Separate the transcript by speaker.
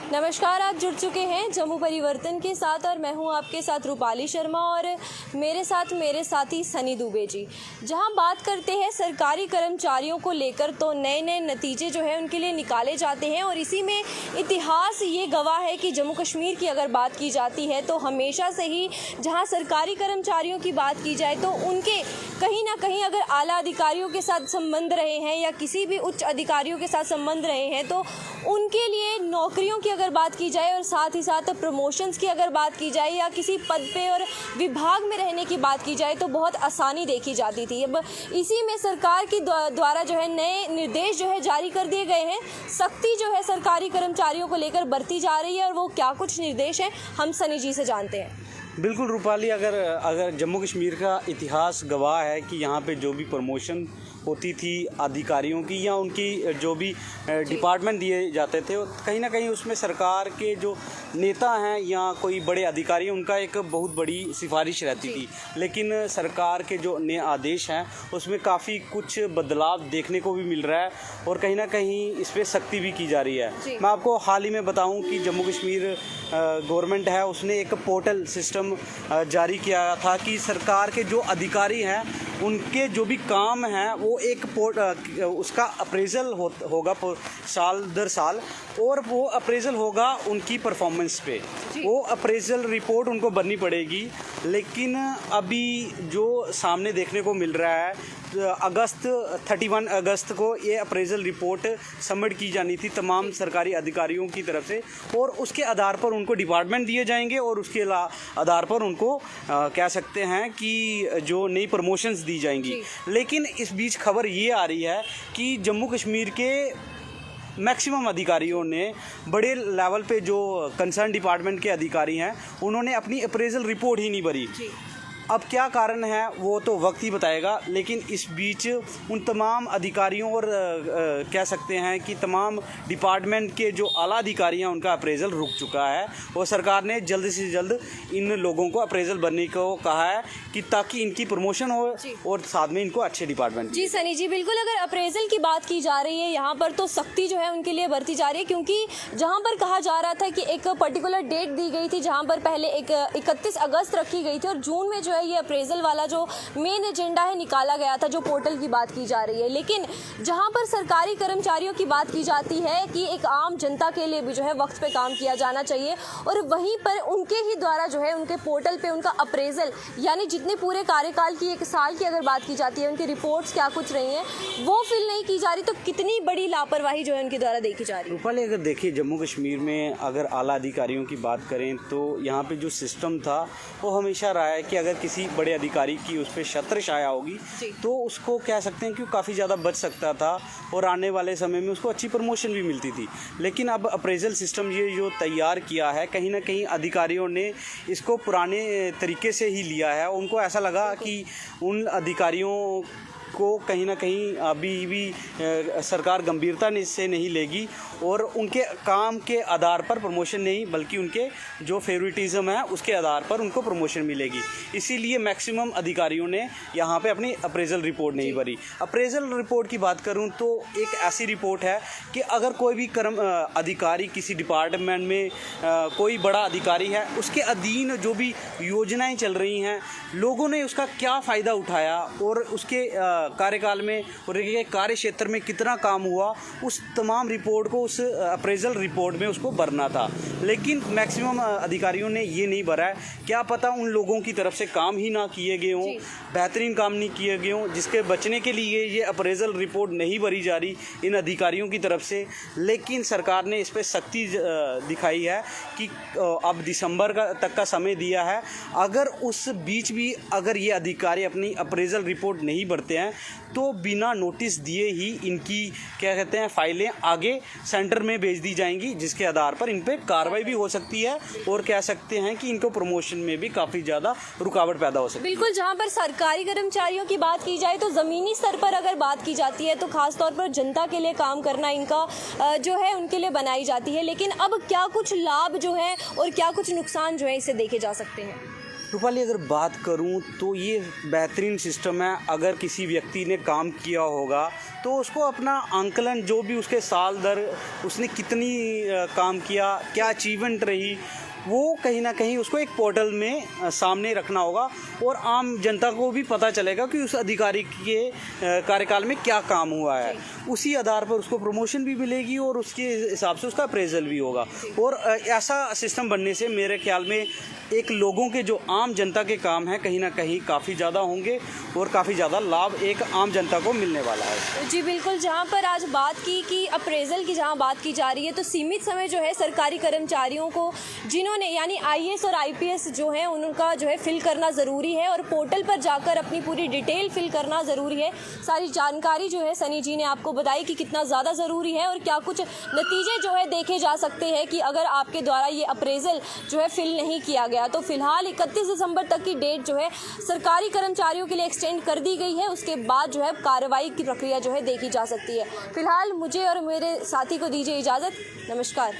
Speaker 1: नमस्कार, आप जुड़ चुके हैं जम्मू परिवर्तन के साथ और मैं हूं आपके साथ रूपाली शर्मा और मेरे साथी सनी दुबे जी। जहां बात करते हैं सरकारी कर्मचारियों को लेकर तो नए नए नतीजे जो है उनके लिए निकाले जाते हैं और इसी में इतिहास ये गवाह है कि जम्मू कश्मीर की अगर बात की जाती है तो हमेशा से ही जहां सरकारी कर्मचारियों की बात की जाए तो उनके कहीं ना कहीं अगर आला अधिकारियों के साथ संबंध रहे हैं या किसी भी उच्च अधिकारियों के साथ संबंध रहे हैं तो उनके लिए नौकरियों की अगर बात की जाए और साथ ही साथ प्रमोशंस की अगर बात की जाए या किसी पद पे और विभाग में रहने की बात की जाए तो बहुत आसानी देखी जाती थी। अब इसी में सरकार की द्वारा जो है नए निर्देश जो है जारी कर दिए गए हैं। सख्ती जो है सरकारी कर्मचारियों को लेकर बरती जा रही है और वो क्या कुछ निर्देश हैं हम सनी जी से जानते हैं।
Speaker 2: बिल्कुल रूपाली, अगर जम्मू कश्मीर का इतिहास गवाह है कि यहाँ पे जो भी प्रमोशन होती थी अधिकारियों की या उनकी जो भी डिपार्टमेंट दिए जाते थे कहीं ना कहीं उसमें सरकार के जो नेता हैं या कोई बड़े अधिकारी उनका एक बहुत बड़ी सिफारिश रहती थी। लेकिन सरकार के जो नए आदेश हैं उसमें काफ़ी कुछ बदलाव देखने को भी मिल रहा है और कहीं ना कहीं इस पर सख्ती भी की जा रही है। मैं आपको हाल ही में बताऊं कि जम्मू कश्मीर गवर्नमेंट है उसने एक पोर्टल सिस्टम जारी किया था कि सरकार के जो अधिकारी हैं उनके जो भी काम हैं वो एक उसका अप्रेजल होगा साल दर साल और वो अप्रेजल होगा उनकी परफॉर्मेंस पे। वो अप्रेजल रिपोर्ट उनको भरनी पड़ेगी। लेकिन अभी जो सामने देखने को मिल रहा है 31 अगस्त को ये अप्रेजल रिपोर्ट सबमिट की जानी थी तमाम सरकारी अधिकारियों की तरफ से और उसके आधार पर उनको डिपार्टमेंट दिए जाएंगे और उसके आधार पर उनको कह सकते हैं कि जो नई प्रमोशंस दी जाएंगी। लेकिन इस बीच खबर ये आ रही है कि जम्मू कश्मीर के मैक्सिमम अधिकारियों ने बड़े लेवल पे जो कंसर्न डिपार्टमेंट के अधिकारी हैं उन्होंने अपनी अप्रेजल रिपोर्ट ही नहीं भरी। अब क्या कारण है वो तो वक्त ही बताएगा। लेकिन इस बीच उन तमाम अधिकारियों और कह सकते हैं कि तमाम डिपार्टमेंट के जो आला अधिकारी हैं उनका अप्रेजल रुक चुका है और सरकार ने जल्द से जल्द इन लोगों को अप्रेजल बनने को कहा है कि ताकि इनकी प्रमोशन हो और साथ में इनको अच्छे डिपार्टमेंट।
Speaker 1: जी सनी जी, बिल्कुल। अगर अप्रेजल की बात की जा रही है यहाँ पर तो सख्ती जो है उनके लिए बरती जा रही है क्योंकि जहाँ पर कहा जा रहा था कि एक पर्टिकुलर डेट दी गई थी जहाँ पर पहले एक 31 अगस्त रखी गई थी और जून में जो ये अप्रेजल वाला जो मेन एजेंडा है निकाला गया था, जो पोर्टल की बात की जा रही है। लेकिन जहां पर सरकारी कर्मचारियों की बात की जाती है कि एक आम जनता के लिए भी जो है वक्त पे काम किया जाना चाहिए और वहीं पर उनके ही द्वारा जो है उनके पोर्टल पे उनका अप्रेजल यानी जितने पूरे कार्यकाल की एक साल की अगर बात की जाती है उनकी रिपोर्ट्स क्या कुछ रही हैं वो फिल नहीं की जा रही, तो कितनी बड़ी लापरवाही जो है उनके द्वारा देखी जा रही है।
Speaker 2: रूपाली, अगर देखिए जम्मू कश्मीर में अगर आला अधिकारियों की बात करें तो यहाँ पे जो सिस्टम था वो हमेशा रहा है कि अगर किसी बड़े अधिकारी की उस पर छत्र छाया होगी तो उसको कह सकते हैं कि वो काफ़ी ज़्यादा बच सकता था और आने वाले समय में उसको अच्छी प्रमोशन भी मिलती थी। लेकिन अब अप्रेजल सिस्टम ये जो तैयार किया है कहीं ना कहीं अधिकारियों ने इसको पुराने तरीके से ही लिया है। उनको ऐसा लगा कि उन अधिकारियों को कहीं ना कहीं अभी भी सरकार गंभीरता से नहीं लेगी और उनके काम के आधार पर प्रमोशन नहीं बल्कि उनके जो फेवरेटिज्म है उसके आधार पर उनको प्रमोशन मिलेगी। इसीलिए मैक्सिमम अधिकारियों ने यहाँ पे अपनी अप्रेजल रिपोर्ट नहीं भरी। अप्रेजल रिपोर्ट की बात करूँ तो एक ऐसी रिपोर्ट है कि अगर कोई भी अधिकारी किसी डिपार्टमेंट में कोई बड़ा अधिकारी है उसके अधीन जो भी योजनाएँ चल रही हैं लोगों ने उसका क्या फ़ायदा उठाया और उसके कार्यकाल में और कार्य क्षेत्र में कितना काम हुआ उस तमाम रिपोर्ट को उस अप्रेजल रिपोर्ट में उसको भरना था। लेकिन मैक्सिमम अधिकारियों ने ये नहीं भरा है। क्या पता उन लोगों की तरफ से काम ही ना किए गए हों, बेहतरीन काम नहीं किए गए हों जिसके बचने के लिए ये अप्रेजल रिपोर्ट नहीं भरी जा रही इन अधिकारियों की तरफ से। लेकिन सरकार ने इस पर सख्ती दिखाई है कि अब दिसंबर तक का समय दिया है। अगर उस बीच भी अगर ये अधिकारी अपनी अप्रेजल रिपोर्ट नहीं भरते हैं तो बिना नोटिस दिए ही इनकी क्या कहते हैं फाइलें आगे सेंटर में भेज दी जाएंगी जिसके आधार पर इन पे कार्रवाई भी हो सकती है और कह सकते हैं कि इनको प्रमोशन में भी काफ़ी ज़्यादा रुकावट पैदा हो सकती है।
Speaker 1: बिल्कुल, जहां पर सरकारी कर्मचारियों की बात की जाए तो ज़मीनी स्तर पर अगर बात की जाती है तो खास तौर पर जनता के लिए काम करना इनका जो है उनके लिए बनाई जाती है। लेकिन अब क्या कुछ लाभ जो है और क्या कुछ नुकसान जो है इसे देखे जा सकते हैं।
Speaker 2: रूपाली, अगर बात करूं तो ये बेहतरीन सिस्टम है। अगर किसी व्यक्ति ने काम किया होगा तो उसको अपना आंकलन, जो भी उसके साल दर उसने कितनी काम किया, क्या अचीवमेंट रही, वो कहीं ना कहीं उसको एक पोर्टल में सामने रखना होगा और आम जनता को भी पता चलेगा कि उस अधिकारी के कार्यकाल में क्या काम हुआ है। उसी आधार पर उसको प्रमोशन भी मिलेगी और उसके हिसाब से उसका अप्रेजल भी होगा। और ऐसा सिस्टम बनने से मेरे ख्याल में एक लोगों के जो आम जनता के काम हैं कहीं ना कहीं काफ़ी ज़्यादा होंगे और काफ़ी ज़्यादा लाभ एक आम जनता को मिलने वाला है।
Speaker 1: जी बिल्कुल, जहाँ पर आज बात की कि अप्रेजल की जहाँ बात की जा रही है, तो सीमित समय जो है सरकारी कर्मचारियों को, जिन्होंने यानी आईएएस और आईपीएस जो है उनका जो है फिल करना ज़रूरी है और पोर्टल पर जाकर अपनी पूरी डिटेल फिल करना ज़रूरी है। सारी जानकारी जो है सनी जी ने आपको बताई कि कितना ज़्यादा ज़रूरी है और क्या कुछ नतीजे जो है देखे जा सकते हैं कि अगर आपके द्वारा ये अप्रेजल जो है फिल नहीं किया गया। तो फिलहाल 31 दिसंबर तक की डेट जो है सरकारी कर्मचारियों के लिए एक्सटेंड कर दी गई है। उसके बाद जो है कार्रवाई की प्रक्रिया जो है देखी जा सकती है। फिलहाल मुझे और मेरे साथी को दीजिए इजाज़त। नमस्कार।